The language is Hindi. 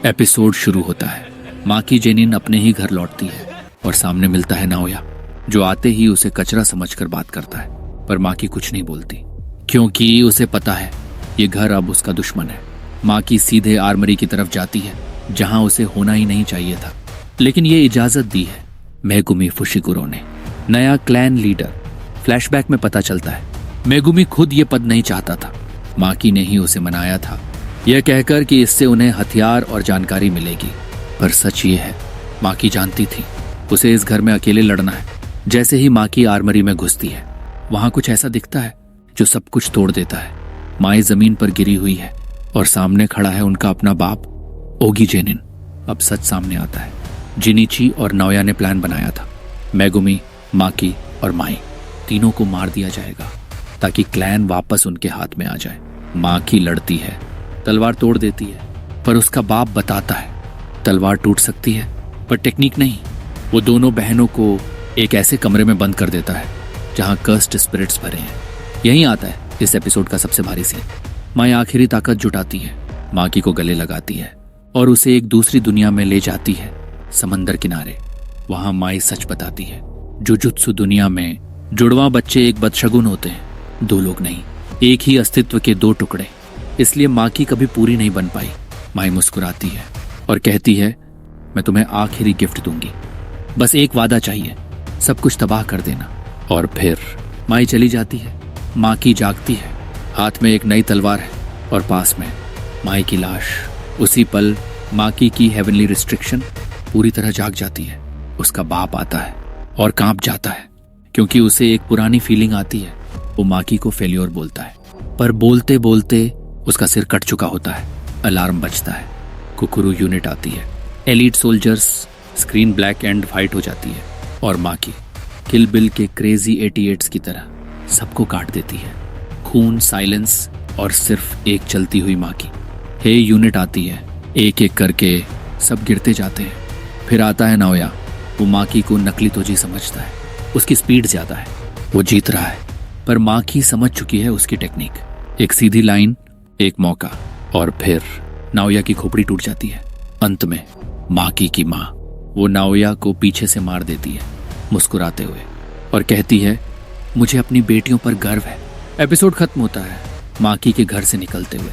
एपिसोड शुरू होता है। माँ की जेनिन अपने ही घर लौटती है और सामने मिलता है नाओया, जो आते ही उसे कचरा समझकर बात करता है। पर माँ की कुछ नहीं बोलती, क्योंकि उसे पता है ये घर अब उसका दुश्मन है। माँ की सीधे आर्मरी की तरफ जाती है, जहां उसे होना ही नहीं चाहिए था, लेकिन ये इजाजत दी है मेगुमी फुशिकुरो ने, नया क्लैन लीडर। फ्लैशबैक में पता चलता है मेगुमी खुद ये पद नहीं चाहता था, माकी ने ही उसे मनाया था, यह कहकर कि इससे उन्हें हथियार और जानकारी मिलेगी। पर सच ये है, माकी जानती थी उसे इस घर में अकेले लड़ना है। जैसे ही माकी आर्मरी में घुसती है, वहां कुछ ऐसा दिखता है जो सब कुछ तोड़ देता है। माई जमीन पर गिरी हुई है और सामने खड़ा है उनका अपना बाप ओगी जेनिन। अब सच सामने आता है। जिनिची और नाओया ने प्लान बनाया था, मेगुमी, माकी और माई तीनों को मार दिया जाएगा ताकि क्लैन वापस उनके हाथ में आ जाए। माकी लड़ती है, तलवार तोड़ देती है, पर उसका बाप बताता है तलवार टूट सकती है पर टेक्निक नहीं। वो दोनों बहनों को एक ऐसे कमरे में बंद कर देता है जहां कर्स्ड स्पिरिट्स भरे हैं। यहीं आता है इस एपिसोड का सबसे भारी सीन। माई आखिरी ताकत जुटाती है, माकी को गले लगाती है और उसे एक दूसरी दुनिया में ले जाती है, समंदर किनारे। वहां माई सच बताती है, जुजुत्सु दुनिया में जुड़वां बच्चे एक बदशगुन होते हैं, दो लोग नहीं, एक ही अस्तित्व के दो टुकड़े। इसलिए माकी कभी पूरी नहीं बन पाई। माई मुस्कुराती है और कहती है, मैं तुम्हें आखिरी गिफ्ट दूंगी, बस एक वादा चाहिए, सब कुछ तबाह कर देना। और फिर माई चली जाती है। माकी जागती है, हाथ में एक नई तलवार है और पास में माई की लाश। उसी पल माकी की हेवनली रिस्ट्रिक्शन पूरी तरह जाग जाती है। उसका बाप आता है और कांप जाता है, क्योंकि उसे एक पुरानी फीलिंग आती है। वो माकी को फेल्योर बोलता है, पर बोलते बोलते उसका सिर कट चुका होता है। अलार्म बजता है, कुकुरु यूनिट आती है, elite soldiers, screen black and fight हो जाती है और माकी किल बिल के क्रेजी 88s की तरह सबको काट देती है। खून, साइलेंस और सिर्फ एक चलती हुई माकी। हे यूनिट आती है, एक एक करके सब गिरते जाते हैं। फिर आता है नाओया। वो माकी को नकली तोजी समझता है, उसकी स्पीड ज्यादा है, वो जीत रहा है। पर माकी समझ चुकी है उसकी टेक्निक। एक सीधी लाइन, एक मौका, और फिर नाओया की खोपड़ी टूट जाती है। अंत में माकी की माँ वो नाओया को पीछे से मार देती है, मुस्कुराते हुए, और कहती है, मुझे अपनी बेटियों पर गर्व है। एपिसोड खत्म होता है माकी के घर से निकलते हुए।